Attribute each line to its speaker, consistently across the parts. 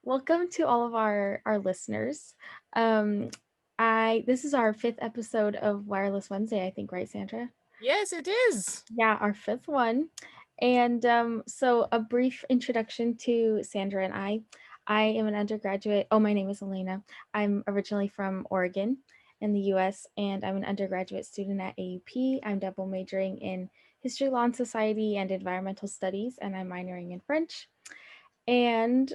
Speaker 1: Welcome to all of our listeners. Um, this is our fifth episode of Wireless Wednesday, I think, right, Sandra?
Speaker 2: Yes, it is.
Speaker 1: Yeah, our fifth one. And so a brief introduction to Sandra and I. I am an undergraduate. Oh, my name is Alayna. I'm originally from Oregon in the US, and I'm an undergraduate student at AUP. I'm double majoring in history, law, and society and environmental studies, and I'm minoring in French. And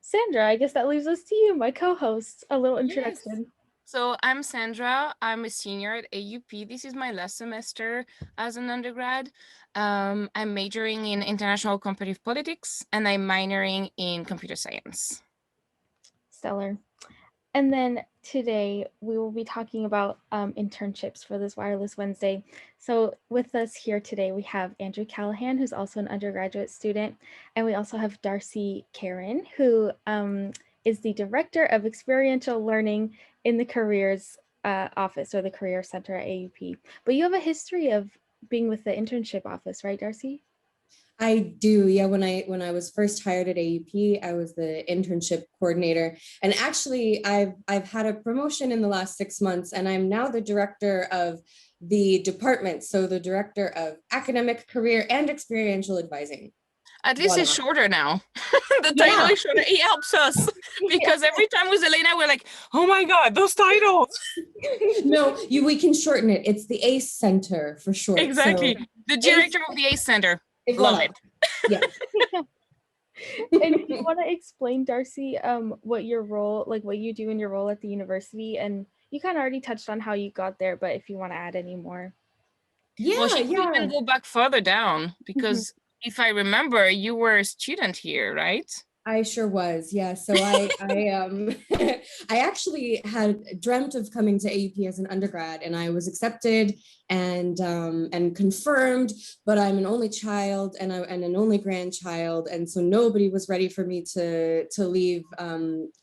Speaker 1: Sandra, I guess that leaves us to you, my co-host. A little
Speaker 2: Yes.
Speaker 1: introduction.
Speaker 2: So I'm Sandra. I'm a senior at AUP. This is my last semester as an undergrad. I'm majoring in international competitive politics and I'm minoring in computer science.
Speaker 1: Stellar. And then today we will be talking about internships for this Wireless Wednesday. So with us here today, we have Andrew Callaghan, who's also an undergraduate student. And we also have Darcee Caron, who is the Director of Experiential Learning in the Careers Office or the Career Center at AUP. But you have a history of being with the internship office, right, Darcee?
Speaker 3: I do. Yeah, when I was first hired at AUP, I was the internship coordinator. And actually I've had a promotion in the last 6 months and I'm now the director of the department. So the director of academic, career, and experiential advising.
Speaker 2: At least it's
Speaker 3: Voila.
Speaker 2: shorter now. The title
Speaker 3: Yeah.
Speaker 2: is shorter. It helps us because every time with Alayna, we're like, oh my God, those titles.
Speaker 3: No, we can shorten it. It's the ACE Center for short.
Speaker 2: Exactly.
Speaker 3: So
Speaker 2: The director of the ACE Center. Love
Speaker 3: voila.
Speaker 2: it.
Speaker 3: Yeah.
Speaker 1: And do you want to explain, Darcee, what your role, like what you do in your role at the university? And you kind of already touched on how you got there, but if you want to add any more.
Speaker 2: Well,
Speaker 3: Yeah,
Speaker 2: she could even go back further down because if I remember, you were a student here, right?
Speaker 3: I sure was. Yeah. So I actually had dreamt of coming to AUP as an undergrad and I was accepted and confirmed, but I'm an only child and an only grandchild. And so nobody was ready for me to leave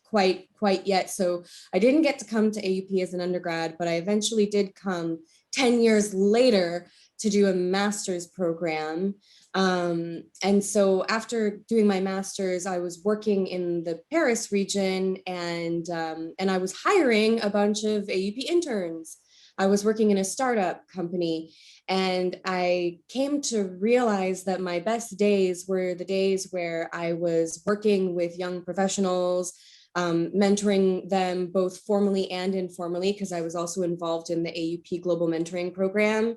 Speaker 3: quite yet. So I didn't get to come to AUP as an undergrad, but I eventually did come 10 years later to do a master's program. And so after doing my master's, I was working in the Paris region and I was hiring a bunch of AUP interns. I was working in a startup company and I came to realize that my best days were the days where I was working with young professionals, mentoring them both formally and informally, because I was also involved in the AUP Global Mentoring Program.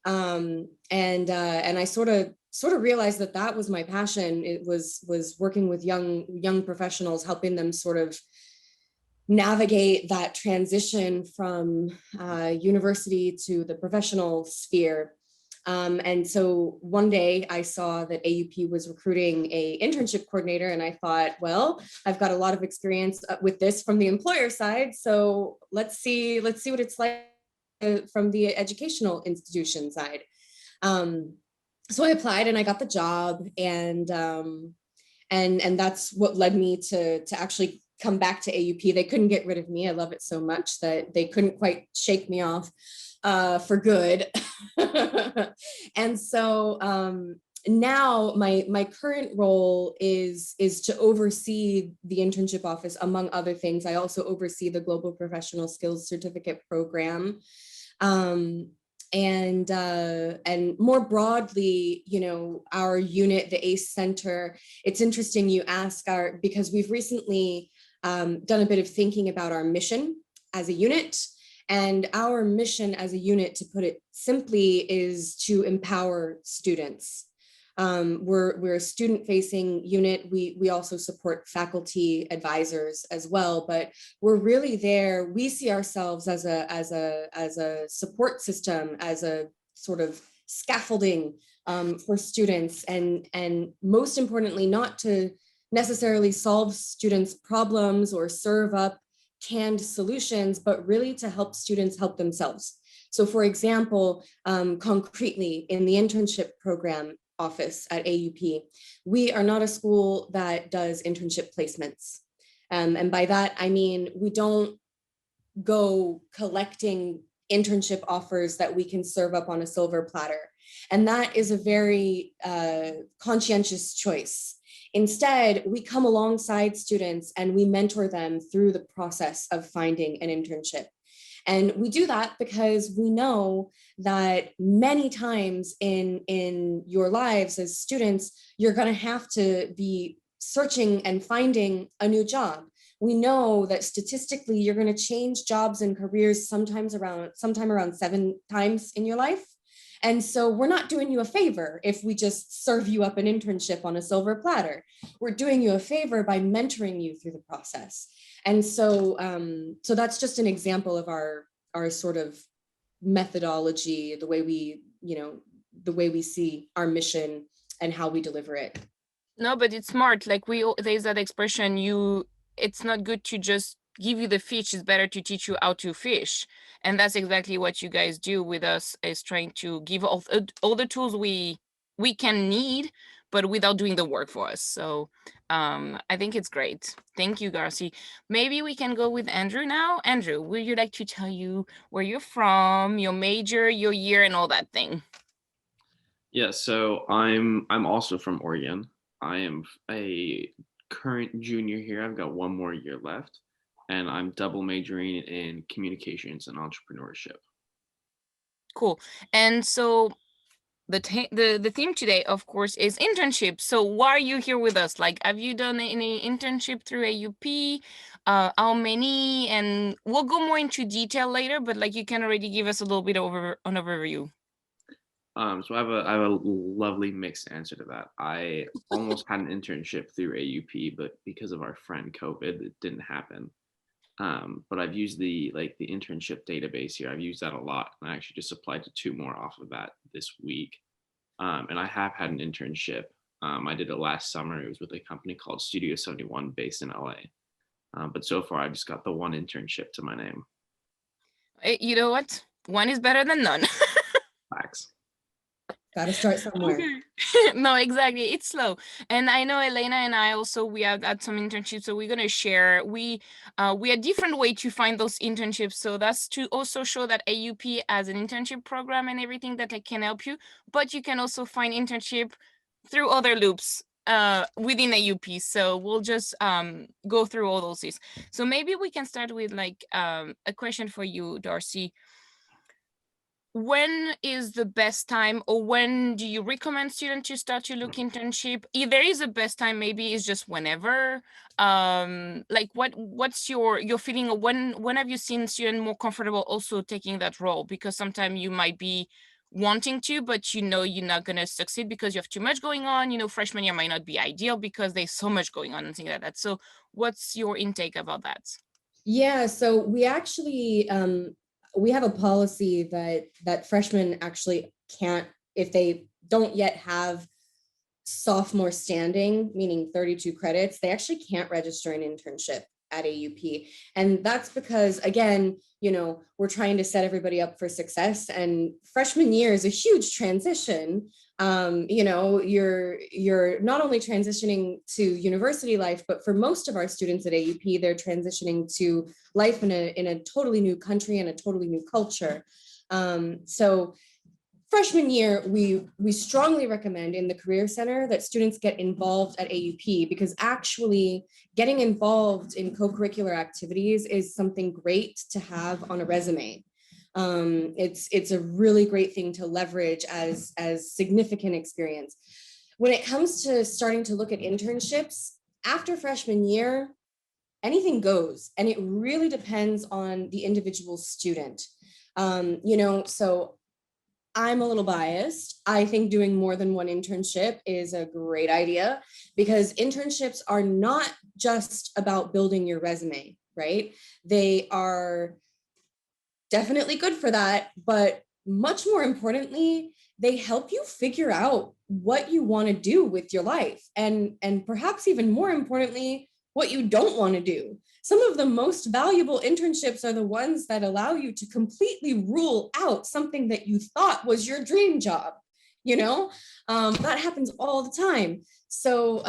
Speaker 3: And I sort of realized that was my passion. It was working with young professionals, helping them sort of navigate that transition from university to the professional sphere. And so one day I saw that AUP was recruiting a internship coordinator and I thought, well, I've got a lot of experience with this from the employer side. So let's see what it's like from the educational institution side. So I applied and I got the job, and that's what led me to actually come back to AUP. They couldn't get rid of me. I love it so much that they couldn't quite shake me off for good. And so now my current role is to oversee the internship office, among other things. I also oversee the Global Professional Skills Certificate Program. And more broadly, our unit, the ACE Center, it's interesting you ask because we've recently done a bit of thinking about our mission as a unit. And our mission as a unit, to put it simply, is to empower students. We're a student-facing unit. We also support faculty advisors as well, but we're really there. We see ourselves as a support system, as a sort of scaffolding for students, and most importantly, not to necessarily solve students' problems or serve up canned solutions, but really to help students help themselves. So for example, concretely in the internship program office at AUP, we are not a school that does internship placements. And by that, I mean, we don't go collecting internship offers that we can serve up on a silver platter. And that is a very conscientious choice Instead, we come alongside students and we mentor them through the process of finding an internship. And we do that because we know that many times in your lives as students, you're going to have to be searching and finding a new job. We know that statistically, you're going to change jobs and careers sometime around 7 times in your life. And so we're not doing you a favor if we just serve you up an internship on a silver platter. We're doing you a favor by mentoring you through the process. And so, so that's just an example of our sort of methodology, the way we, the way we see our mission and how we deliver it.
Speaker 2: No, but it's smart. Like there's that expression, it's not good to just give you the fish, it's better to teach you how to fish. And that's exactly what you guys do with us, is trying to give all the tools we can need, but without doing the work for us. So I think it's great. Thank you, Darcee. Maybe we can go with Andrew now. Andrew, would you like to tell you where you're from, your major, your year, and all that thing?
Speaker 4: Yeah, so I'm also from Oregon. I am a current junior here. I've got 1 more year left, and I'm double majoring in communications and entrepreneurship.
Speaker 2: Cool. And so the theme today, of course, is internship. So why are you here with us? Like, have you done any internship through AUP? How many? And we'll go more into detail later, but like you can already give us a little bit of an overview.
Speaker 4: So I have a lovely mixed answer to that. I almost had an internship through AUP, but because of our friend COVID, it didn't happen. But I've used the internship database here. I've used that a lot. And I actually just applied to 2 more off of that this week. And I have had an internship. I did it last summer. It was with a company called Studio 71 based in LA. But so far, I've just got the 1 internship to my name.
Speaker 2: You know what? 1 is better than none.
Speaker 4: Facts.
Speaker 3: Got to start somewhere.
Speaker 2: Okay. No, exactly. It's slow. And I know Alayna and I also, we have had some internships, so we're going to share. We had different way to find those internships. So that's to also show that AUP has an internship program and everything that can help you, but you can also find internship through other loops within AUP. So we'll just go through all those things. So maybe we can start with like a question for you, Darcee. When is the best time, or when do you recommend students to start to look internship? If there is a best time, maybe it's just whenever. Like what's your feeling, of when have you seen students more comfortable also taking that role? Because sometimes you might be wanting to, but you're not gonna succeed because you have too much going on. Freshman year might not be ideal because there's so much going on and things like that. So what's your intake about that?
Speaker 3: Yeah, so we actually we have a policy that freshmen actually can't, if they don't yet have sophomore standing, meaning 32 credits, they actually can't register an internship at AUP. And that's because, again, we're trying to set everybody up for success, and freshman year is a huge transition. You're not only transitioning to university life, but for most of our students at AUP, they're transitioning to life in a totally new country and a totally new culture. So freshman year, we strongly recommend in the Career Center that students get involved at AUP, because actually getting involved in co-curricular activities is something great to have on a resume. It's a really great thing to leverage as significant experience. When it comes to starting to look at internships, after freshman year, anything goes, and it really depends on the individual student. So I'm a little biased. I think doing more than 1 internship is a great idea, because internships are not just about building your resume, right? They are definitely good for that, but much more importantly, they help you figure out what you want to do with your life, and perhaps even more importantly, what you don't want to do. Some of the most valuable internships are the ones that allow you to completely rule out something that you thought was your dream job. That happens all the time. So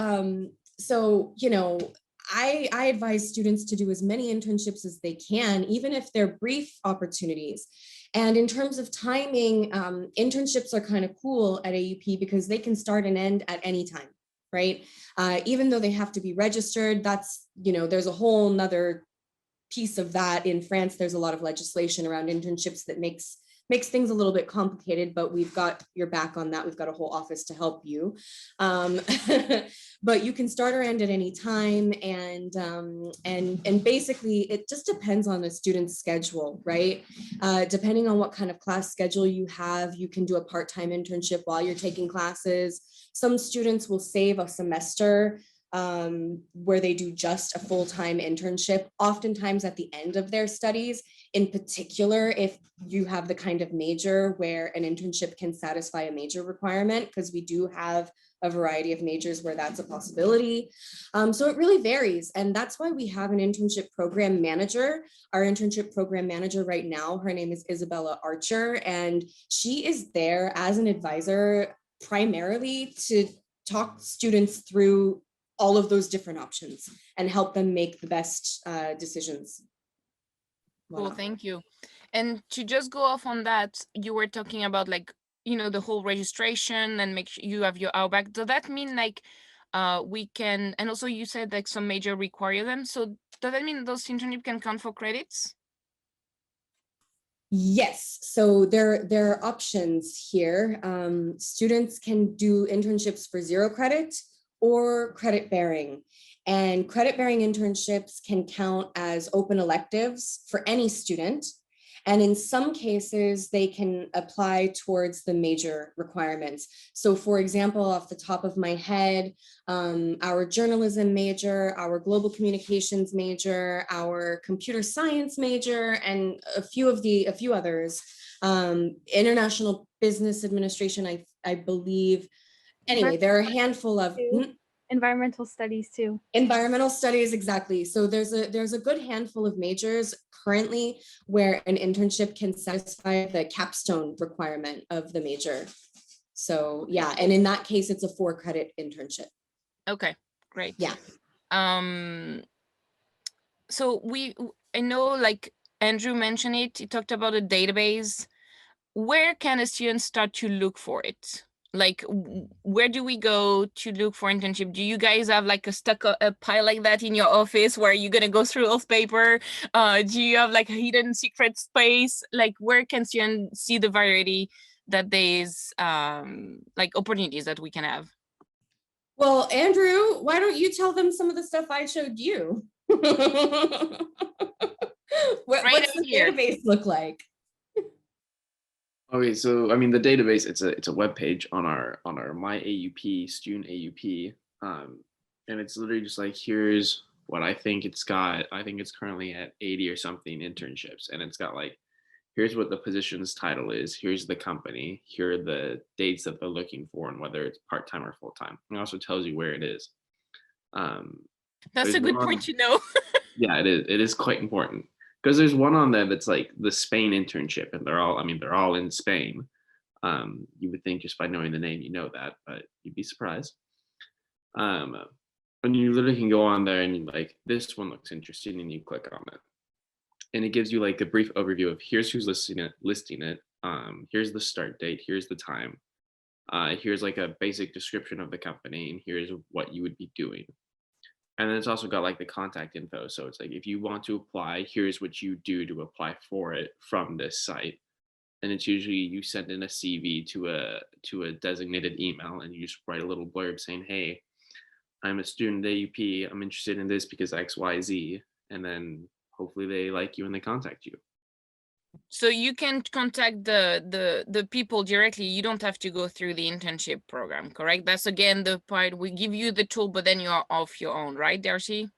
Speaker 3: I advise students to do as many internships as they can, even if they're brief opportunities. And in terms of timing, internships are kind of cool at AUP because they can start and end at any time. right? Even though they have to be registered, that's, there's a whole nother piece of that. In France, there's a lot of legislation around internships that makes things a little bit complicated, but we've got your back on that. We've got a whole office to help you. But you can start or end at any time. And basically it just depends on the student's schedule, right? Depending on what kind of class schedule you have, you can do a part-time internship while you're taking classes. Some students will save a semester where they do just a full-time internship, oftentimes at the end of their studies, in particular, if you have the kind of major where an internship can satisfy a major requirement, because we do have a variety of majors where that's a possibility. So it really varies. And that's why we have an internship program manager. Our internship program manager right now, her name is Isabella Archer, and she is there as an advisor primarily to talk students through all of those different options and help them make the best decisions.
Speaker 2: Cool, thank you. And to just go off on that, you were talking about like, the whole registration and make sure you have your outback. Does that mean like we can, and also you said like some major require them. So does that mean those internships can count for credits?
Speaker 3: Yes, so there are options here. Students can do internships for 0 credit or credit bearing. And credit bearing internships can count as open electives for any student. And in some cases, they can apply towards the major requirements. So for example, off the top of my head, our journalism major, our global communications major, our computer science major, and a few others, international business administration, I believe. Anyway, there are a handful of
Speaker 1: environmental studies too.
Speaker 3: Environmental studies, exactly. So there's a good handful of majors currently where an internship can satisfy the capstone requirement of the major. So yeah, and in that case, it's a 4 credit internship.
Speaker 2: Okay, great.
Speaker 3: Yeah.
Speaker 2: So I know like Andrew mentioned it, he talked about a database. Where can a student start to look for it? Like, where do we go to look for internship? Do you guys have like a pile like that in your office where you're gonna go through old paper? Do you have like a hidden secret space? Like, where can students see the variety that there's like opportunities that we can have?
Speaker 3: Well, Andrew, why don't you tell them some of the stuff I showed you? What's the database look like?
Speaker 4: Okay, so I mean the database, it's a web page on our My AUP Student AUP, and it's literally just like, here's what I think it's got. I think it's currently at 80 or something internships, and it's got like, here's what the position's title is, here's the company, here are the dates that they're looking for, and whether it's part-time or full-time. It also tells you where it is.
Speaker 2: That's a good point to know.
Speaker 4: Yeah, it is quite important. Because there's one on there that's like the Spain internship, and they're all in Spain. You would think just by knowing the name, you know that, but you'd be surprised. And you literally can go on there and you're like, this one looks interesting, and you click on it. And it gives you like a brief overview of here's who's listing it. Here's the start date, here's the time. Here's like a basic description of the company, and here's what you would be doing. And then it's also got like the contact info. So it's like, if you want to apply, here's what you do to apply for it from this site. And it's usually you send in a CV to a designated email, and you just write a little blurb saying, hey, I'm a student at AUP. I'm interested in this because X, Y, Z. And then hopefully they like you and they contact you.
Speaker 2: So you can contact the people directly. You don't have to go through the internship program, correct? That's again the part, we give you the tool, but then you are off your own, right, Darcee?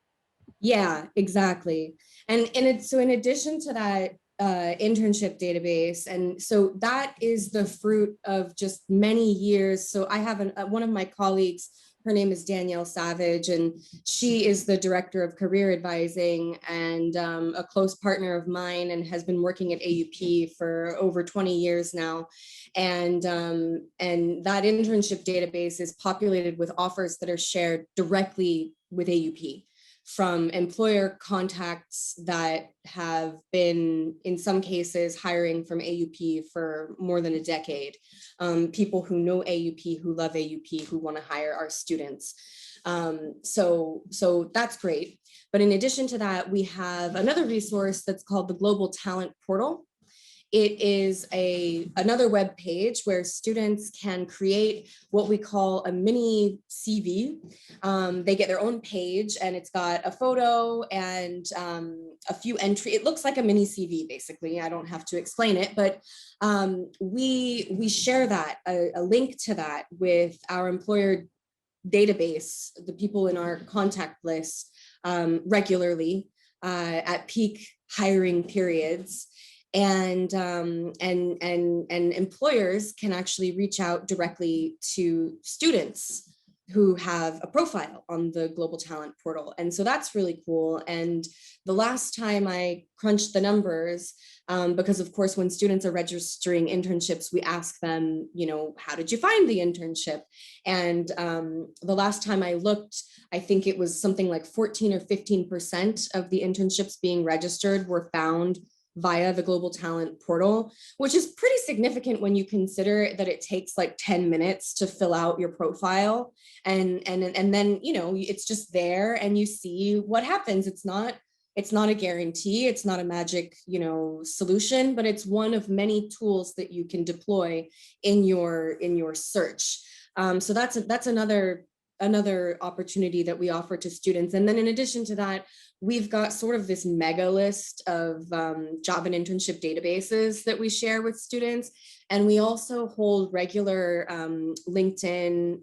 Speaker 3: Yeah, exactly. And so in addition to that internship database, and so that is the fruit of just many years. So I have one of my colleagues, her name is Danielle Savage, and she is the director of career advising and a close partner of mine, and has been working at AUP for over 20 years now. And that internship database is populated with offers that are shared directly with AUP from employer contacts that have been, in some cases, hiring from AUP for more than a decade. People who know AUP, who love AUP, who want to hire our students. So that's great. But in addition to that, we have another resource that's called the Global Talent Portal. It is another web page where students can create what we call a mini CV. They get their own page, and it's got a photo and a few entries. It looks like a mini CV, basically. I don't have to explain it, but we share that, a link to that with our employer database, the people in our contact list, regularly at peak hiring periods. And employers can actually reach out directly to students who have a profile on the Global Talent Portal. And so that's really cool. And the last time I crunched the numbers, because of course, when students are registering internships, we ask them, you know, how did you find the internship? And the last time I looked, I think it was something like 14 or 15% of the internships being registered were found via the Global Talent Portal, which is pretty significant when you consider that it takes like 10 minutes to fill out your profile. And then, you know, it's just there and you see what happens. It's not a guarantee. It's not a magic, you know, solution, but it's one of many tools that you can deploy in your search. So that's another opportunity that we offer to students. And then in addition to that, we've got sort of this mega list of job and internship databases that we share with students. And we also hold regular LinkedIn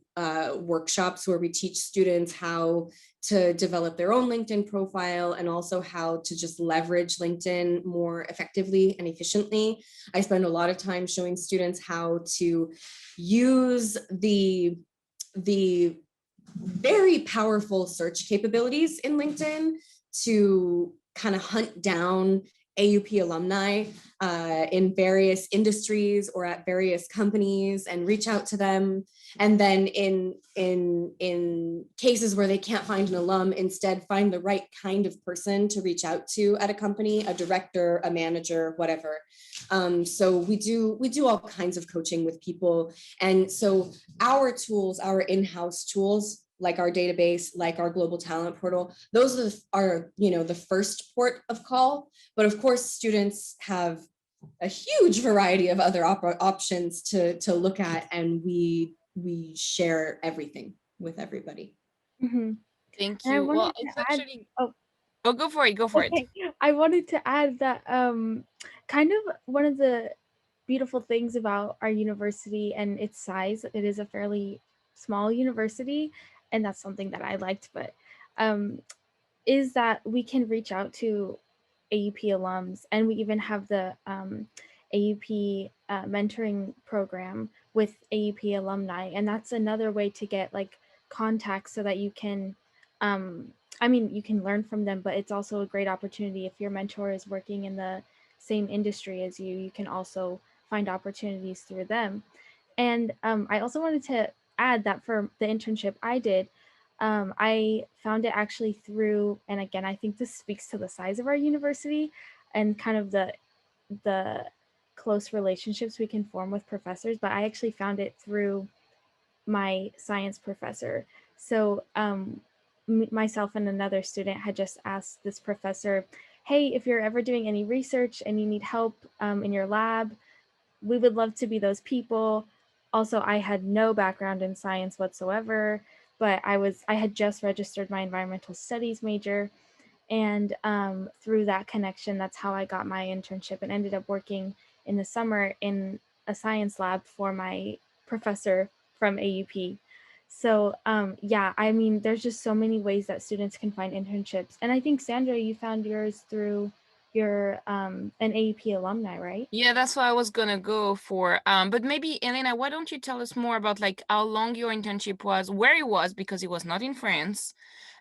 Speaker 3: workshops where we teach students how to develop their own LinkedIn profile and also how to just leverage LinkedIn more effectively and efficiently. I spend a lot of time showing students how to use the very powerful search capabilities in LinkedIn to kind of hunt down AUP alumni in various industries or at various companies and reach out to them. And then in cases where they can't find an alum, instead find the right kind of person to reach out to at a company, a director, a manager, whatever. So we do all kinds of coaching with people. And so our tools, our in-house tools, like our database, like our Global Talent Portal, those are you know, the first port of call. But of course, students have a huge variety of other options to look at, and we share everything with everybody.
Speaker 1: Mm-hmm.
Speaker 2: Thank
Speaker 1: And I
Speaker 2: you. Well,
Speaker 1: wanted to
Speaker 2: it's
Speaker 1: add,
Speaker 2: actually,
Speaker 1: oh,
Speaker 2: oh, go for it. Go for it.
Speaker 1: okay. I wanted to add that kind of one of the beautiful things about our university and its size, it is a fairly small university, and that's something that I liked, but is that we can reach out to AUP alums, and we even have the AUP mentoring program with AUP alumni, and that's another way to get like contacts so that you can I mean, you can learn from them, but it's also a great opportunity if your mentor is working in the same industry as you can also find opportunities through them. And I also wanted to add that for the internship I did, I found it actually through, and again, I think this speaks to the size of our university and kind of the close relationships we can form with professors, but I actually found it through my science professor. So myself and another student had just asked this professor, hey, if you're ever doing any research and you need help in your lab, we would love to be those people. Also, I had no background in science whatsoever, but I had just registered my environmental studies major. And through that connection, that's how I got my internship and ended up working in the summer in a science lab for my professor from AUP. So yeah, I mean, there's just so many ways that students can find internships. And I think, Sandra, you found yours through your an AUP alumni, right?
Speaker 2: Yeah, that's what I was gonna go for. But maybe Elena, why don't you tell us more about like how long your internship was, where it was, because it was not in France,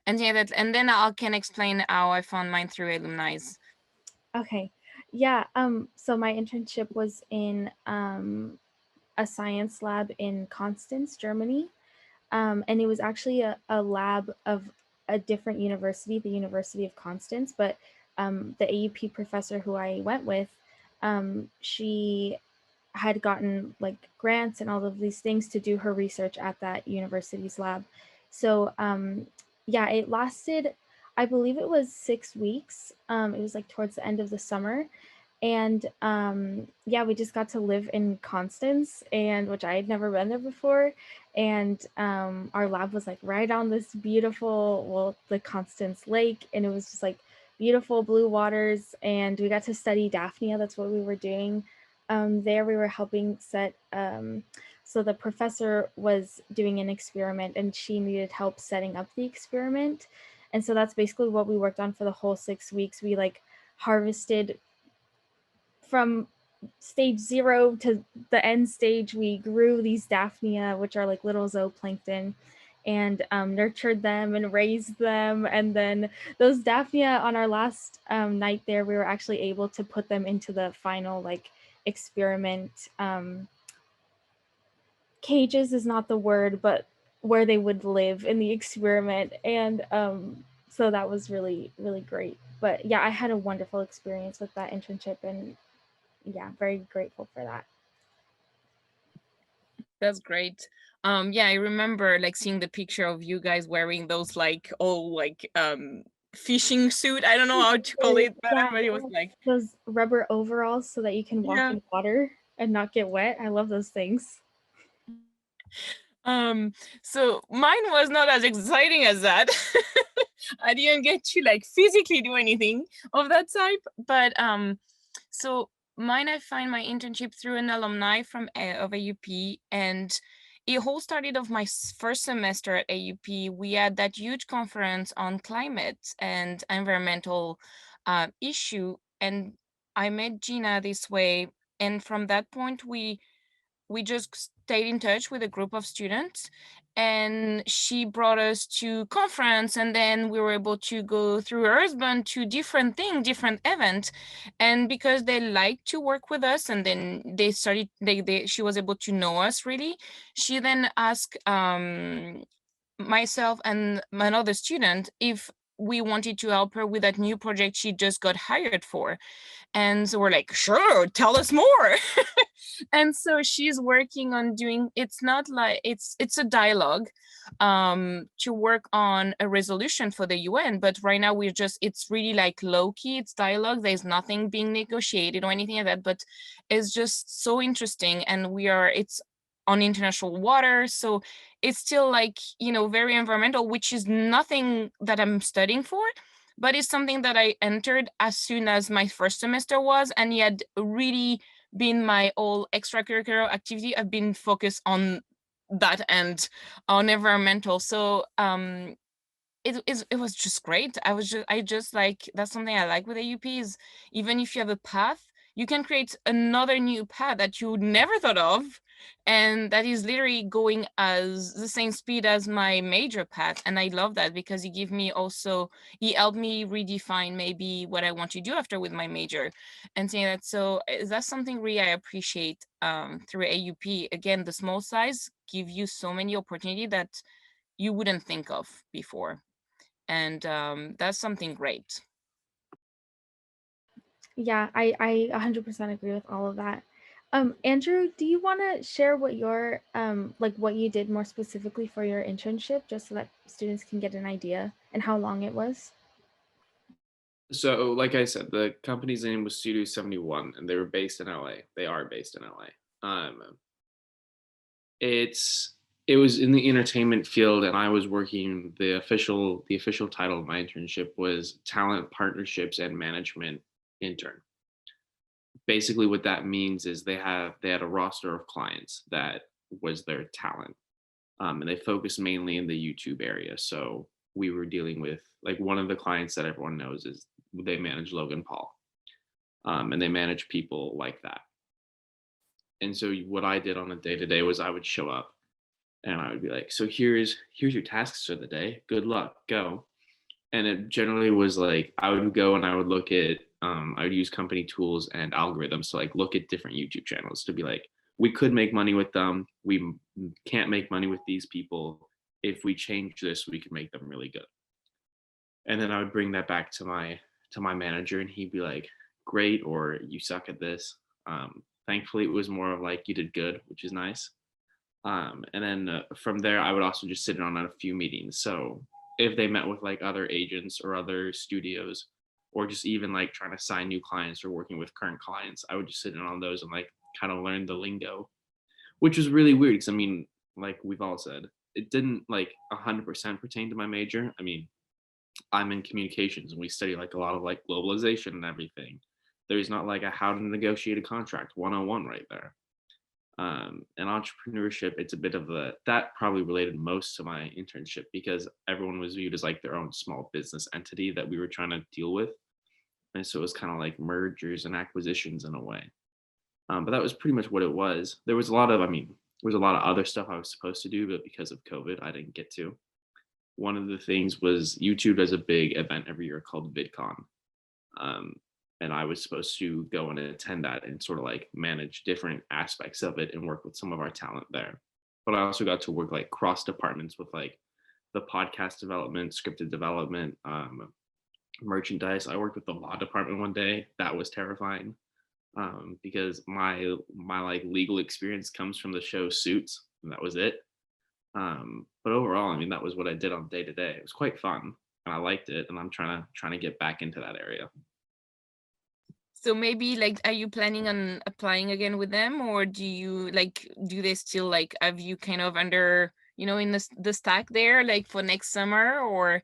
Speaker 2: and yeah, that, and then I can explain how I found mine through alumni.
Speaker 1: Okay. Yeah, so my internship was in a science lab in Constance, Germany. And it was actually a lab of a different university, the University of Constance, but the AUP professor who I went with, she had gotten like grants and all of these things to do her research at that university's lab. So yeah, it lasted, I believe it was 6 weeks. It was like towards the end of the summer. And yeah, we just got to live in Constance, and which I had never been there before. And our lab was like right on this beautiful, well, the Constance Lake, and it was just like beautiful blue waters. And we got to study Daphnia. That's what we were doing. There we were helping set, so the professor was doing an experiment and she needed help setting up the experiment. And so that's basically what we worked on for the whole 6 weeks. We like harvested from stage 0 to the end stage. We grew these Daphnia, which are like little zooplankton, and nurtured them and raised them. And then those Daphnia, on our last night there, we were actually able to put them into the final like experiment. Cages is not the word, but where they would live in the experiment. And so that was really, really great. But yeah, I had a wonderful experience with that internship, and yeah, very grateful for that.
Speaker 2: That's great. Yeah, I remember like seeing the picture of you guys wearing those like all like fishing suit. I don't know how to call it, but
Speaker 1: Yeah,
Speaker 2: everybody was like,
Speaker 1: those rubber overalls so that you can walk
Speaker 2: yeah.
Speaker 1: in water and not get wet. I love those things.
Speaker 2: So mine was not as exciting as that. I didn't get to like physically do anything of that type, but so mine, I find my internship through an alumni from of AUP, and it all started of my first semester at AUP. We had that huge conference on climate and environmental issue, and I met Gina this way, and from that point we just stayed in touch with a group of students, and she brought us to conference, and then we were able to go through her husband to different events. And because they like to work with us, and then they started, she was able to know us really. She then asked myself and another student if we wanted to help her with that new project she just got hired for. And so we're like, sure, tell us more. And so she's working on doing, it's not like, it's a dialogue to work on a resolution for the UN. But right now we're just, it's really like low key, it's dialogue. There's nothing being negotiated or anything like that, but it's just so interesting. And it's on international water. So it's still like, very environmental, which is nothing that I'm studying for, but it's something that I entered as soon as my first semester was, and it had really been my whole extracurricular activity. I've been focused on that and on environmental. So it was just great. I just like, that's something I like with AUP is even if you have a path, you can create another new path that you never thought of, and that is literally going as the same speed as my major path. And I love that because it helped me redefine maybe what I want to do after with my major and saying that. So that's something really I appreciate through AUP. Again, the small size give you so many opportunities that you wouldn't think of before. And that's something great.
Speaker 1: Yeah, I 100% agree with all of that. Andrew, do you want to share what your like what you did more specifically for your internship, just so that students can get an idea, and how long it was?
Speaker 4: So, like I said, the company's name was Studio 71, and they were based in LA. They are based in LA. It was in the entertainment field, and I was working the official title of my internship was Talent Partnerships and Management Intern. Basically, what that means is they had a roster of clients that was their talent, and they focus mainly in the YouTube area. So we were dealing with, like, one of the clients that everyone knows is they manage Logan Paul, and they manage people like that. And so what I did on a day-to-day was I would show up and I would be like, so here's your tasks for the day. Good luck, go. And it generally was like I would go and I would look at I would use company tools and algorithms to like look at different YouTube channels to be like, we could make money with them. We can't make money with these people. If we change this, we can make them really good. And then I would bring that back to my manager, and he'd be like, great, or you suck at this. Thankfully it was more of like, you did good, which is nice. And then from there I would also just sit in on a few meetings. So if they met with like other agents or other studios, or just even like trying to sign new clients or working with current clients, I would just sit in on those and like kind of learn the lingo, which was really weird because I mean, like we've all said, it didn't like 100% pertain to my major. I mean, I'm in communications and we study like a lot of like globalization and everything. There's not like a how to negotiate a contract 101 right there. And entrepreneurship, it's a bit of that probably related most to my internship because everyone was viewed as like their own small business entity that we were trying to deal with. And so it was kind of like mergers and acquisitions in a way. But that was pretty much what it was. There was a lot of, I mean, there was a lot of other stuff I was supposed to do, but because of COVID, I didn't get to. One of the things was YouTube does a big event every year called VidCon. Um, and I was supposed to go and attend that and sort of like manage different aspects of it and work with some of our talent there. But I also got to work like cross departments with like the podcast development, scripted development, merchandise. I worked with the law department one day. That was terrifying because my like legal experience comes from the show Suits, and that was it. But overall, I mean, that was what I did on day to day. It was quite fun, and I liked it, and I'm trying to get back into that area.
Speaker 2: So maybe like, are you planning on applying again with them, or do you like, do they still like have you kind of under, in the stack there, like for next summer, or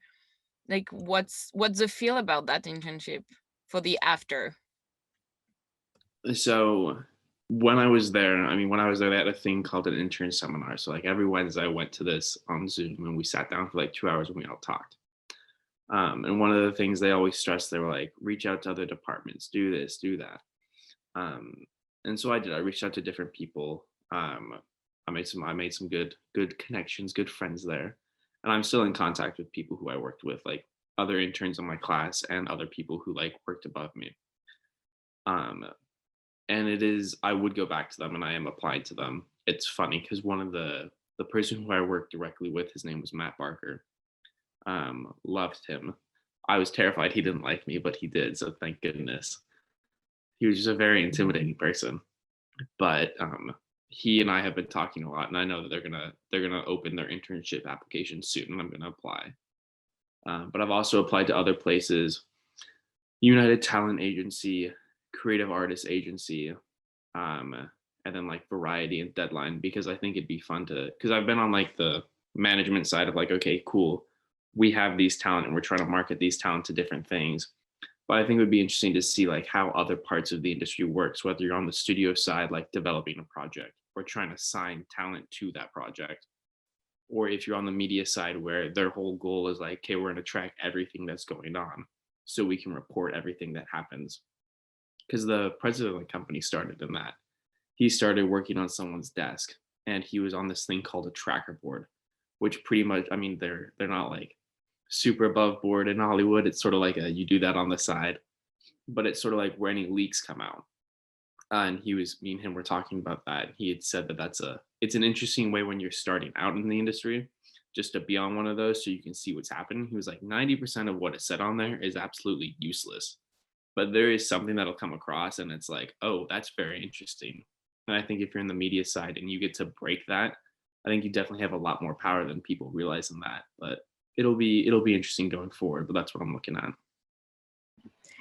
Speaker 2: like what's the feel about that internship for the after?
Speaker 4: So when I was there, I mean, when I was there, they had a thing called an intern seminar. So like every Wednesday, I went to this on Zoom, and we sat down for like 2 hours and we all talked. And one of the things they always stressed, they were like, reach out to other departments, do this, do that. Um, and so I did. I reached out to different people. I made some good connections, good friends there, and I'm still in contact with people who I worked with, like other interns in my class and other people who like worked above me. Um, and it is, I would go back to them, and I am applied to them. It's funny because one of the person who I worked directly with, his name was Matt Barker. Loved him. I was terrified he didn't like me, but he did, so thank goodness. He was just a very intimidating person, but he and I have been talking a lot, and I know that they're gonna open their internship application soon, and I'm gonna apply. But I've also applied to other places: United Talent Agency, Creative Artists Agency, and then like Variety and Deadline, because I think it'd be fun to, because I've been on like the management side of like, okay, cool, we have these talent and we're trying to market these talent to different things. But I think it would be interesting to see like how other parts of the industry works, whether you're on the studio side, like developing a project or trying to sign talent to that project, or if you're on the media side where their whole goal is like, okay, we're going to track everything that's going on so we can report everything that happens. Because the president of the company started in that. He started working on someone's desk, and he was on this thing called a tracker board, which pretty much, I mean, they're not like super above board in Hollywood. It's sort of like you do that on the side, but it's sort of like where any leaks come out. And me and him were talking about that. He had said that it's an interesting way when you're starting out in the industry, just to be on one of those so you can see what's happening. He was like, 90% of what is said on there is absolutely useless, but there is something that'll come across, and it's like, oh, that's very interesting. And I think if you're in the media side and you get to break that, I think you definitely have a lot more power than people realize in that. But it'll be interesting going forward. But that's what I'm looking at.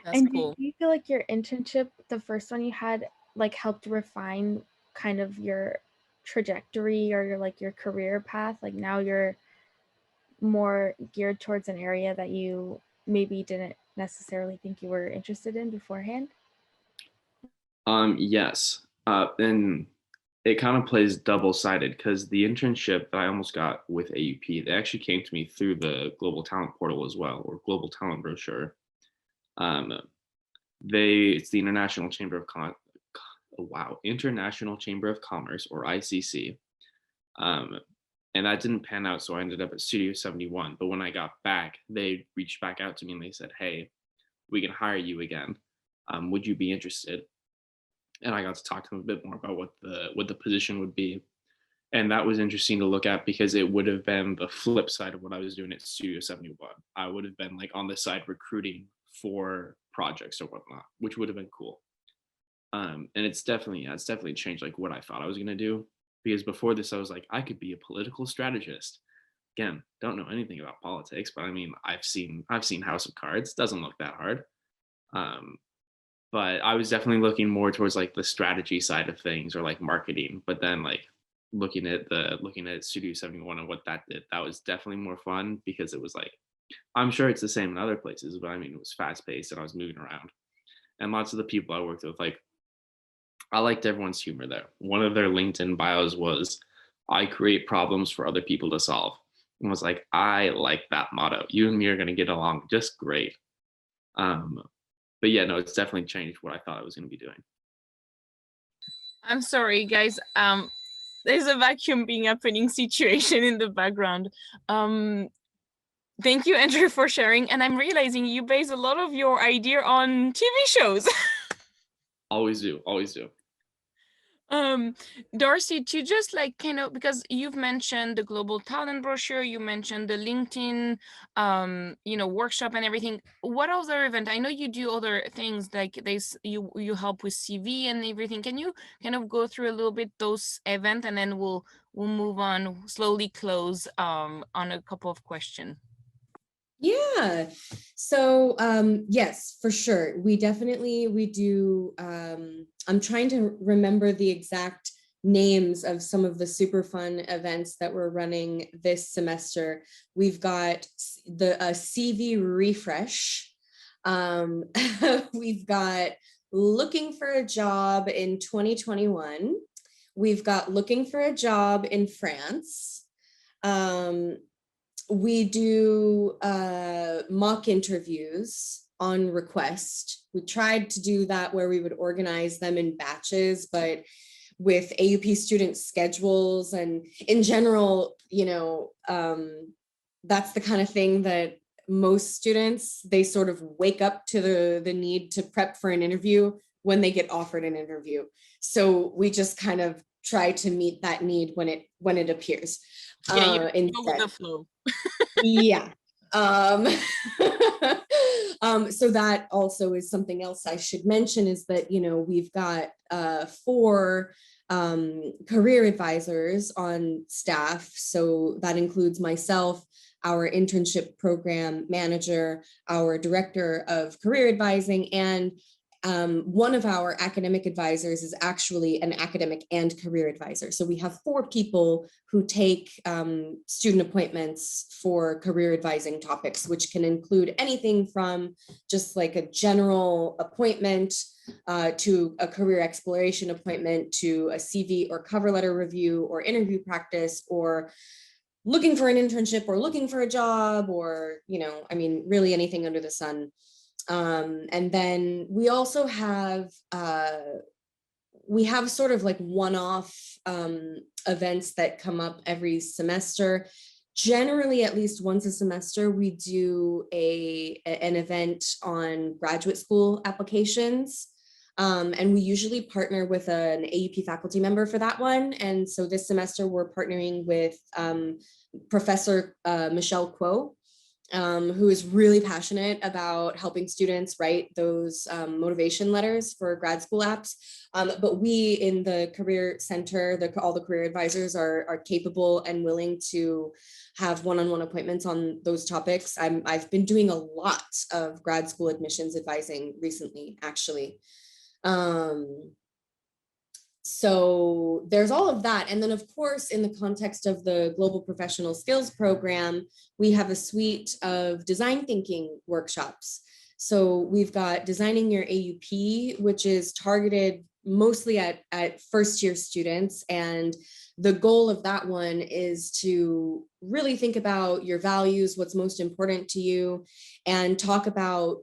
Speaker 2: That's
Speaker 1: And
Speaker 2: cool.
Speaker 1: do you feel like your internship, the first one you had, like helped refine kind of your trajectory or your career path? Like now you're more geared towards an area that you maybe didn't necessarily think you were interested in beforehand?
Speaker 4: Yes. And it kind of plays double-sided because the internship that I almost got with AUP, they actually came to me through the Global Talent Portal as well, or Global Talent Brochure. Um, it's the International Chamber of Commerce, or ICC. And that didn't pan out, so I ended up at Studio 71. But when I got back, they reached back out to me and they said, hey, we can hire you again. Would you be interested? And I got to talk to them a bit more about what the position would be. And that was interesting to look at because it would have been the flip side of what I was doing at Studio 71. I would have been like on the side recruiting for projects or whatnot, which would have been cool. And it's definitely changed like what I thought I was gonna do. Because before this, I was like, I could be a political strategist. Again, don't know anything about politics, but I mean, I've seen House of Cards. Doesn't look that hard. Um, but I was definitely looking more towards like the strategy side of things or like marketing. But then like looking at Studio 71 and what that did, that was definitely more fun because it was like, I'm sure it's the same in other places, but I mean, it was fast paced and I was moving around. And lots of the people I worked with, like, I liked everyone's humor there. One of their LinkedIn bios was, I create problems for other people to solve. And was like, I like that motto. You and me are going to get along just great. Um, but yeah, no, it's definitely changed what I thought I was going to be doing.
Speaker 2: I'm sorry, guys. There's a vacuum being happening situation in the background. Thank you, Andrew, for sharing. And I'm realizing you base a lot of your idea on TV shows.
Speaker 4: Always do, always do.
Speaker 2: Darcee, to just like kind of, because you've mentioned the global talent brochure, you mentioned the LinkedIn, workshop and everything. What other event? I know you do other things like this. You help with CV and everything. Can you kind of go through a little bit those events, and then we'll move on, slowly close on a couple of questions.
Speaker 3: Yeah. So yes, for sure. We do. I'm trying to remember the exact names of some of the super fun events that we're running this semester. We've got the CV refresh. We've got looking for a job in 2021. We've got looking for a job in France. We do mock interviews on request. We tried to do that where we would organize them in batches, but with AUP student schedules and in general, that's the kind of thing that most students, they sort of wake up to the need to prep for an interview when they get offered an interview. So we just kind of try to meet that need when it appears.
Speaker 2: Yeah, you go with the flow.
Speaker 3: Yeah. So that also is something else I should mention, is that, we've got 4 career advisors on staff. So that includes myself, our internship program manager, our director of career advising, and one of our academic advisors is actually an academic and career advisor. So we have 4 people who take student appointments for career advising topics, which can include anything from just like a general appointment to a career exploration appointment, to a CV or cover letter review or interview practice, or looking for an internship or looking for a job, or, really anything under the sun. And then we also have sort of like one-off events that come up every semester. Generally, at least once a semester, we do an event on graduate school applications. And we usually partner with an AUP faculty member for that one. And so this semester we're partnering with Professor Michelle Kuo, who is really passionate about helping students write those motivation letters for grad school apps. But we in the Career Center, all the career advisors are capable and willing to have one-on-one appointments on those topics. I've been doing a lot of grad school admissions advising recently, actually. So there's all of that. And then of course, in the context of the Global Professional Skills Program, we have a suite of design thinking workshops. So we've got Designing Your AUP, which is targeted mostly at first year students. And the goal of that one is to really think about your values, what's most important to you, and talk about,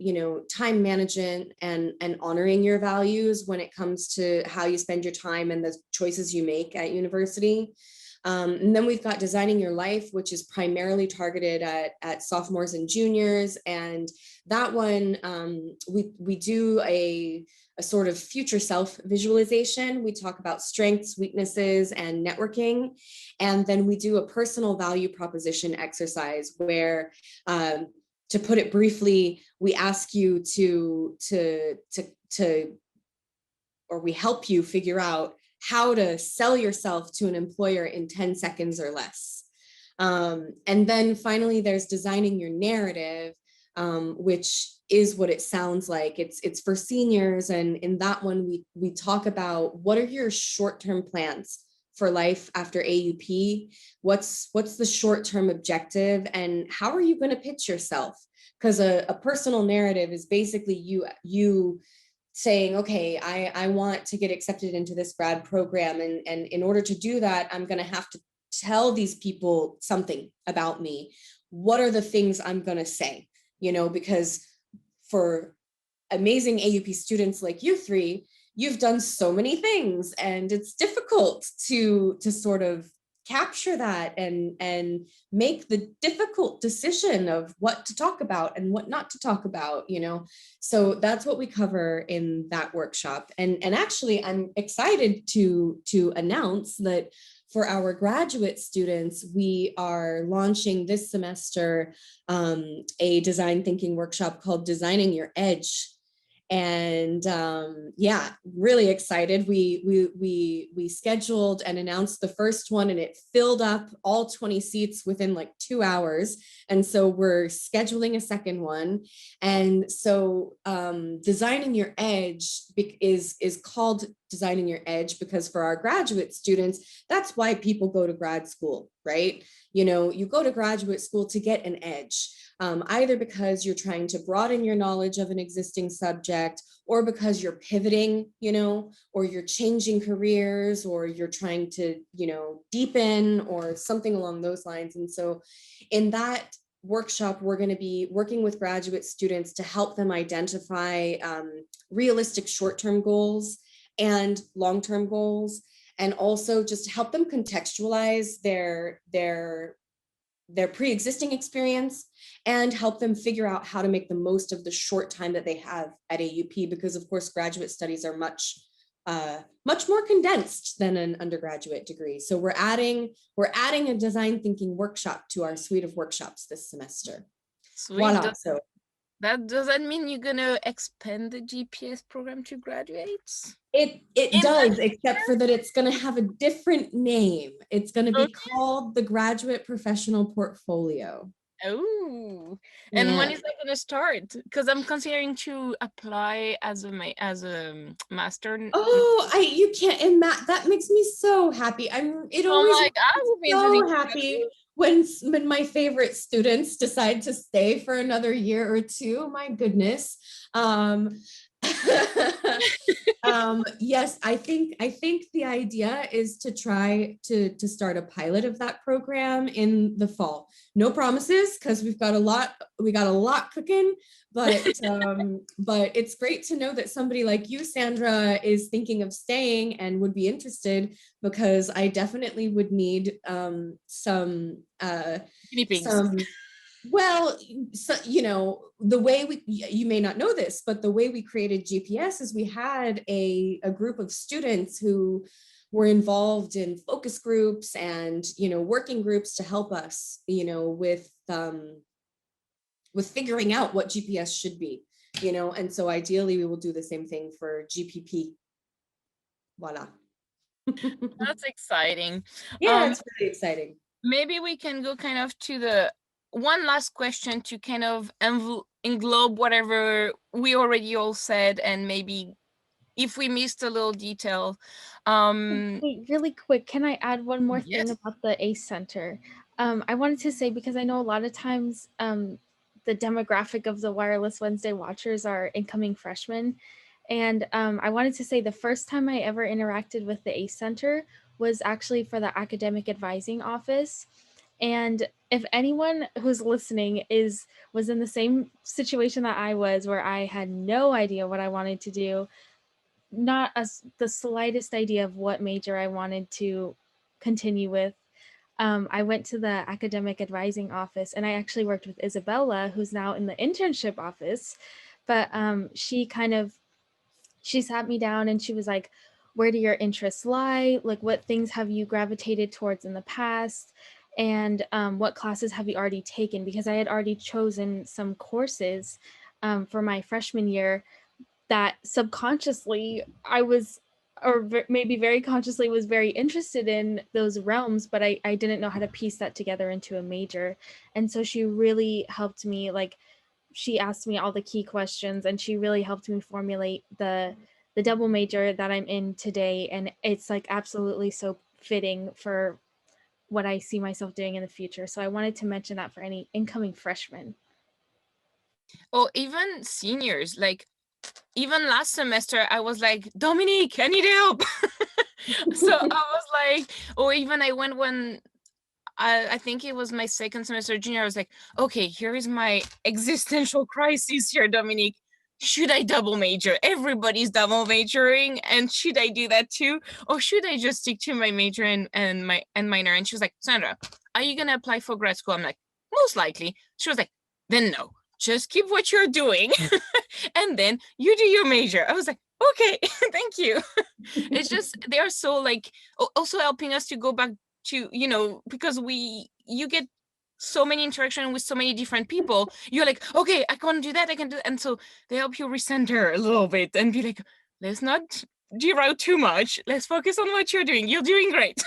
Speaker 3: time management and honoring your values when it comes to how you spend your time and the choices you make at university. And then we've got Designing Your Life, which is primarily targeted at sophomores and juniors. And that one, we do a sort of future self visualization. We talk about strengths, weaknesses, and networking. And then we do a personal value proposition exercise where, to put it briefly, we ask you or we help you figure out how to sell yourself to an employer in 10 seconds or less. And then finally, there's Designing Your Narrative, which is what it sounds like. It's for seniors. And in that one, we talk about what are your short-term plans for life after AUP? What's the short-term objective, and how are you going to pitch yourself? Because a personal narrative is basically you saying, okay, I want to get accepted into this grad program. And in order to do that, I'm going to have to tell these people something about me. What are the things I'm going to say? Because for amazing AUP students like you three, you've done so many things, and it's difficult to sort of capture that and make the difficult decision of what to talk about and what not to talk about, So that's what we cover in that workshop. And actually, I'm excited to announce that for our graduate students, we are launching this semester a design thinking workshop called Designing Your Edge. And yeah, really excited. We scheduled and announced the first one, and it filled up all 20 seats within like 2 hours. And so we're scheduling a second one. And so Designing Your Edge is called Designing Your Edge because for our graduate students, that's why people go to grad school, right? You go to graduate school to get an edge. Either because you're trying to broaden your knowledge of an existing subject, or because you're pivoting, or you're changing careers, or you're trying to, deepen or something along those lines. And so in that workshop, we're going to be working with graduate students to help them identify realistic short-term goals and long-term goals, and also just help them contextualize their pre-existing experience and help them figure out how to make the most of the short time that they have at AUP, because of course graduate studies are much more condensed than an undergraduate degree. So we're adding a design thinking workshop to our suite of workshops this semester.
Speaker 2: Sweet.
Speaker 3: Voila.
Speaker 2: Does that mean you're gonna expand the GPS program to graduates?
Speaker 3: It does, except for that it's going to have a different name. It's going to be called the Graduate Professional Portfolio.
Speaker 2: Oh, and when is that going to start? Because I'm considering to apply as a master.
Speaker 3: Oh, you can't. And that makes me so happy. I will be so happy when my favorite students decide to stay for another year or two. My goodness. Yes, I think the idea is to try to start a pilot of that program in the fall. No promises, because we got a lot cooking, but it's great to know that somebody like you, Sandra, is thinking of staying and would be interested, because I definitely would need some well, so, the way you may not know this, but the way we created GPS is we had a group of students who were involved in focus groups and, working groups to help us, with figuring out what GPS should be, and so ideally we will do the same thing for GPP. Voila.
Speaker 2: That's exciting.
Speaker 3: Yeah, it's really exciting.
Speaker 2: Maybe we can go kind of to the one last question to kind of englobe whatever we already all said, and maybe if we missed a little detail.
Speaker 1: Wait, really quick, can I add one more thing about the ACE Center? I wanted to say, because I know a lot of times the demographic of the Wireless Wednesday watchers are incoming freshmen. And I wanted to say the first time I ever interacted with the ACE Center was actually for the Academic Advising Office. And if anyone who's listening was in the same situation that I was, where I had no idea what I wanted to do, not the slightest idea of what major I wanted to continue with, I went to the academic advising office, and I actually worked with Isabella, who's now in the internship office. But she sat me down and she was like, where do your interests lie? Like, what things have you gravitated towards in the past? And what classes have you already taken? Because I had already chosen some courses for my freshman year that subconsciously I was, or maybe very consciously, was very interested in those realms, but I didn't know how to piece that together into a major. And so she really helped me, like, she asked me all the key questions, and she really helped me formulate the double major that I'm in today. And it's like absolutely so fitting for what I see myself doing in the future. So I wanted to mention that for any incoming freshmen.
Speaker 2: Or even seniors, like even last semester, I was like, Dominique, I need help. So I was like, or even I went when I think it was my second semester junior, I was like, okay, here is my existential crisis here, Dominique. Should I double major? Everybody's double majoring, and should I do that too? Or should I just stick to my major and minor? And she was like, Sandra, are you gonna apply for grad school? I'm like, most likely. She was like, then no, just keep what you're doing and then you do your major. I was like, okay, thank you. It's just, they are so like also helping us to go back to, because you get so many interaction with so many different people. You're like, okay, I can't do that, I can do that. And so they help you recenter a little bit and be like, let's not derail too much, let's focus on what you're doing, you're doing great.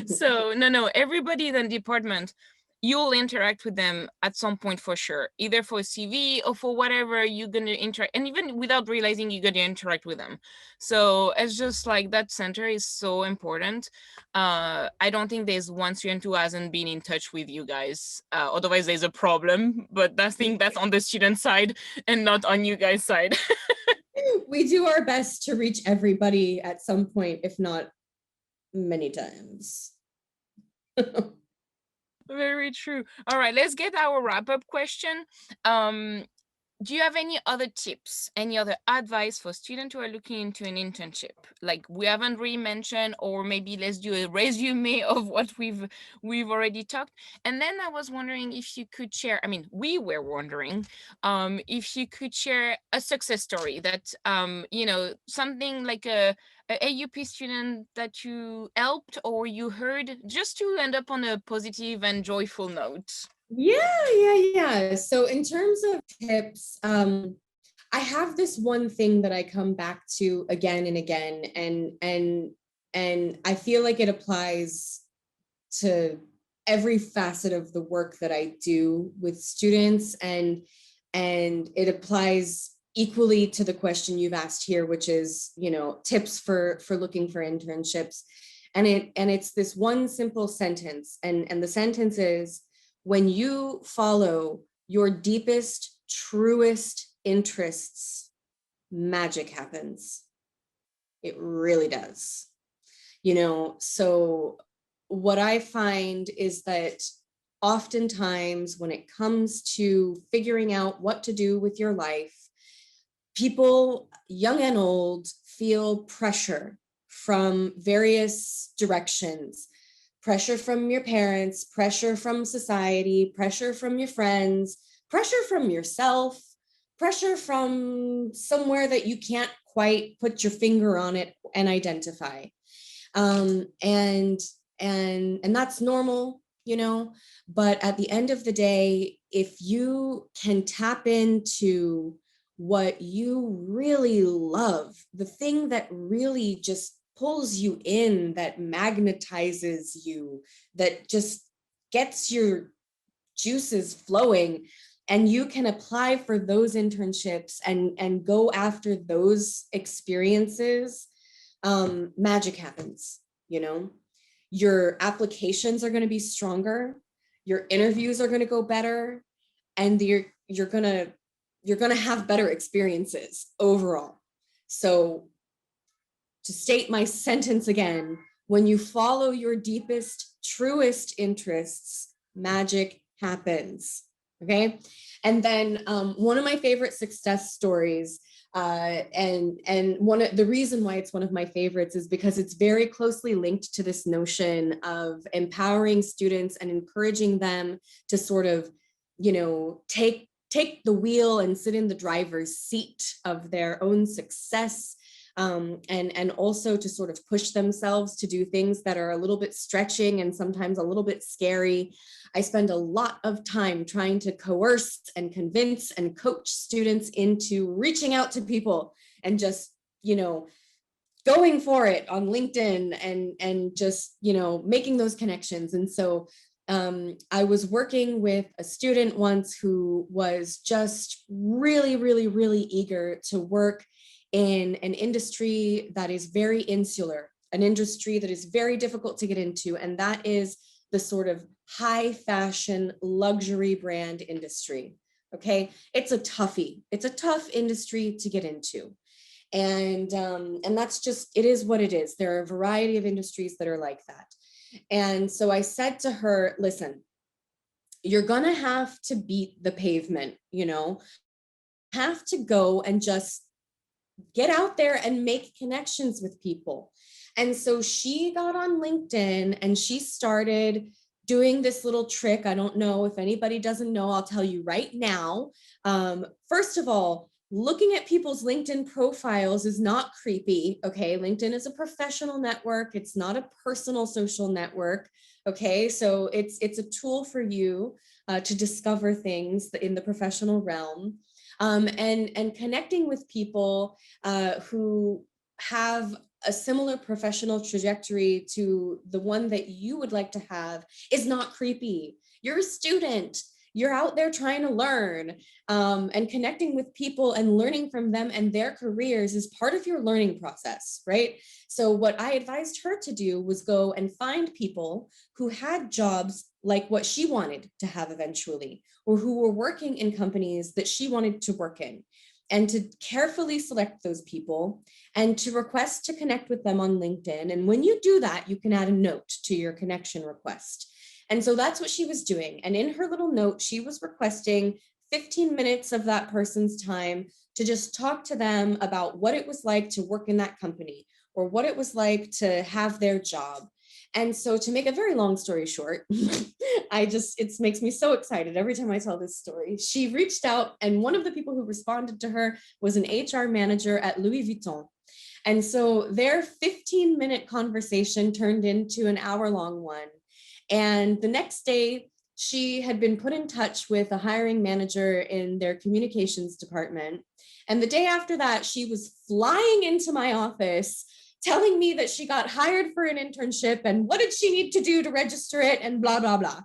Speaker 2: So no, everybody in the department, you'll interact with them at some point for sure, either for CV or for whatever you're going to interact, and even without realizing you're going to interact with them. So it's just like that center is so important. I don't think there's one student who hasn't been in touch with you guys. Otherwise there's a problem, but I think that's on the student side and not on you guys' side.
Speaker 3: We do our best to reach everybody at some point, if not many times.
Speaker 2: Very true. All right, let's get our wrap-up question. Do you have any other tips, any other advice for students who are looking into an internship? Like we haven't really mentioned, or maybe let's do a resume of what we've already talked. And then I was wondering if you could share, we were wondering if you could share a success story that, something like a AUP student that you helped or you heard, just to end up on a positive and joyful note.
Speaker 3: Yeah. So in terms of tips, I have this one thing that I come back to again and again, and I feel like it applies to every facet of the work that I do with students, and it applies equally to the question you've asked here, which is, tips for looking for internships. And it's this one simple sentence, and the sentence is, when you follow your deepest, truest interests, magic happens. It really does. So what I find is that oftentimes when it comes to figuring out what to do with your life, people, young and old, feel pressure from various directions. Pressure from your parents, pressure from society, pressure from your friends, pressure from yourself, pressure from somewhere that you can't quite put your finger on it and identify. And that's normal, but at the end of the day, if you can tap into what you really love, the thing that really just pulls you in, that magnetizes you, that just gets your juices flowing, and you can apply for those internships and go after those experiences, magic happens. Your applications are going to be stronger, your interviews are going to go better, and you're going to have better experiences overall. So to state my sentence again, when you follow your deepest, truest interests, magic happens. Okay. And then one of my favorite success stories, and the reason why it's one of my favorites is because it's very closely linked to this notion of empowering students and encouraging them to sort of, take the wheel and sit in the driver's seat of their own success. And also to sort of push themselves to do things that are a little bit stretching and sometimes a little bit scary. I spend a lot of time trying to coerce and convince and coach students into reaching out to people and just, going for it on LinkedIn and just, making those connections. And so I was working with a student once who was just really, really, really eager to work in an industry that is very insular, an industry that is very difficult to get into, and that is the sort of high fashion luxury brand industry. Okay, it's a toughie. It's a tough industry to get into. And that's just, it is what it is. There are a variety of industries that are like that. And so I said to her, listen, you're gonna have to beat the pavement, have to go and just get out there and make connections with people. And so she got on LinkedIn and she started doing this little trick. I don't know if anybody doesn't know, I'll tell you right now. First of all, looking at people's LinkedIn profiles is not creepy, okay? LinkedIn is a professional network. It's not a personal social network, okay? So it's a tool for you to discover things in the professional realm. And connecting with people who have a similar professional trajectory to the one that you would like to have is not creepy. You're a student. You're out there trying to learn, and connecting with people and learning from them and their careers is part of your learning process, right? So what I advised her to do was go and find people who had jobs like what she wanted to have eventually, or who were working in companies that she wanted to work in, and to carefully select those people and to request to connect with them on LinkedIn. And when you do that, you can add a note to your connection request. And so that's what she was doing. And in her little note, she was requesting 15 minutes of that person's time to just talk to them about what it was like to work in that company, or what it was like to have their job. And so, to make a very long story short, it makes me so excited every time I tell this story. She reached out, and one of the people who responded to her was an HR manager at Louis Vuitton. And so their 15-minute conversation turned into an hour-long one. And the next day, she had been put in touch with a hiring manager in their communications department. And the day after that, she was flying into my office telling me that she got hired for an internship and what did she need to do to register it and blah, blah, blah,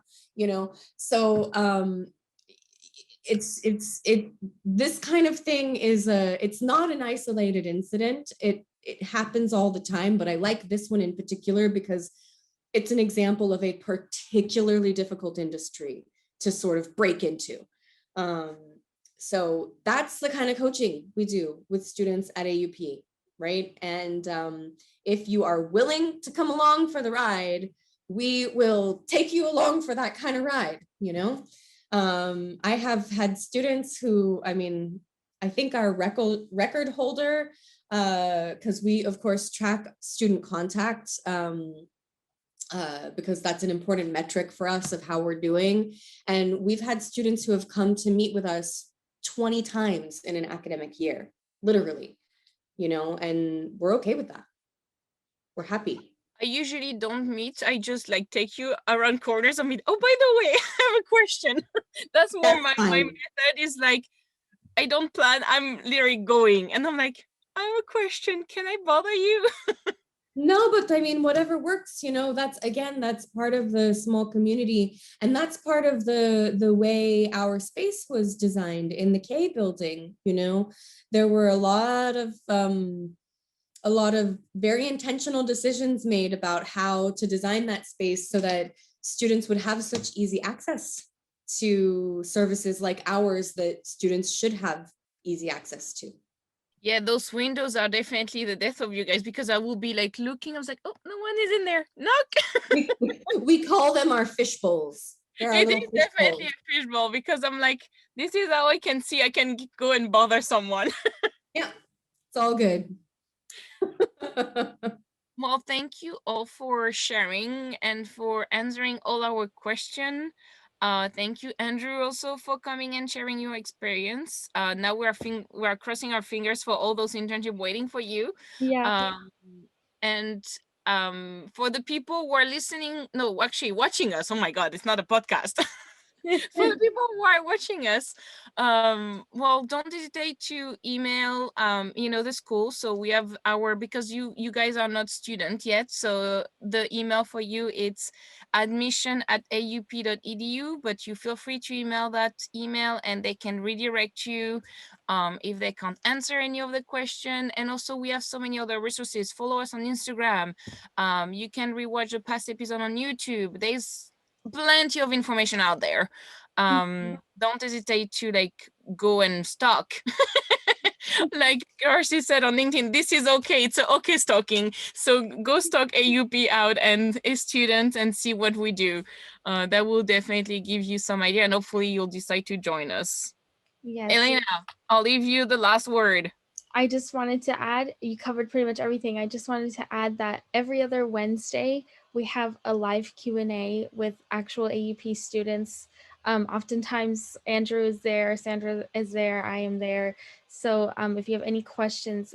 Speaker 3: So this kind of thing it's not an isolated incident. It happens all the time, but I like this one in particular because it's an example of a particularly difficult industry to sort of break into. So that's the kind of coaching we do with students at AUP, right? And if you are willing to come along for the ride, we will take you along for that kind of ride, I have had students who, I think our record holder, because we, of course, track student contacts, because that's an important metric for us of how we're doing. And we've had students who have come to meet with us 20 times in an academic year, literally, and we're okay with that. We're happy.
Speaker 2: I usually don't meet. I just take you around corners. I mean, oh, by the way, I have a question. That's more my method is I don't plan. I'm literally going. And I'm like, I have a question. Can I bother you?
Speaker 3: No, but whatever works, that's part of the small community. And that's part of the way our space was designed in the K building. There were a lot of very intentional decisions made about how to design that space so that students would have such easy access to services like ours that students should have easy access to.
Speaker 2: Yeah, those windows are definitely the death of you guys, because I will be looking. I was like, oh, no one is in there. Knock.
Speaker 3: we call them our fish bowls. There are
Speaker 2: It
Speaker 3: little
Speaker 2: is definitely
Speaker 3: fishbowls.
Speaker 2: a fishbowl because I'm like, this is how I can see I can go and bother someone.
Speaker 3: Yeah, it's all good.
Speaker 2: Well, thank you all for sharing and for answering all our questions. Thank you, Andrew, also for coming and sharing your experience. Now we are crossing our fingers for all those internships waiting for you.
Speaker 1: Yeah.
Speaker 2: And for the people who are listening, no, actually watching us. Oh my God, it's not a podcast. For the people who are watching us, well, don't hesitate to email the school. So we have our, because you guys are not student yet, so the email for you, it's admission@aup.edu, but you feel free to email that email and they can redirect you if they can't answer any of the question. And also we have so many other resources. Follow us on Instagram. You can rewatch the past episode on YouTube. There's plenty of information out there. Don't hesitate to like go and stalk. Like Darcee said on LinkedIn, this is okay. It's okay stalking. So go stalk AUP out and a student and see what we do. That will definitely give you some idea, and hopefully you'll decide to join us.
Speaker 1: Yes.
Speaker 2: Alayna, I'll leave you the last word.
Speaker 1: I just wanted to add, you covered pretty much everything. I just wanted to add that every other Wednesday, we have a live Q&A with actual AUP students. Oftentimes, Andrew is there, Sandra is there, I am there. So if you have any questions,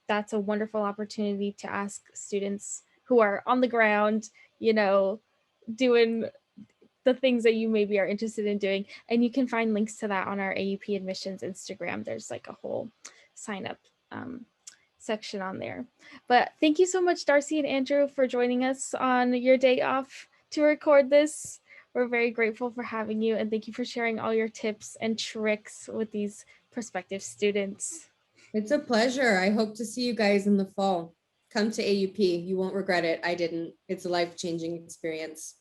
Speaker 1: that's a wonderful opportunity to ask students who are on the ground, doing the things that you maybe are interested in doing. And you can find links to that on our AUP admissions Instagram. There's like a whole sign up section on there. But thank you so much, Darcee and Andrew, for joining us on your day off to record this. We're very grateful for having you, and thank you for sharing all your tips and tricks with these prospective students.
Speaker 3: It's a pleasure. I hope to see you guys in the fall. Come to AUP. You won't regret it. I didn't. It's a life-changing experience.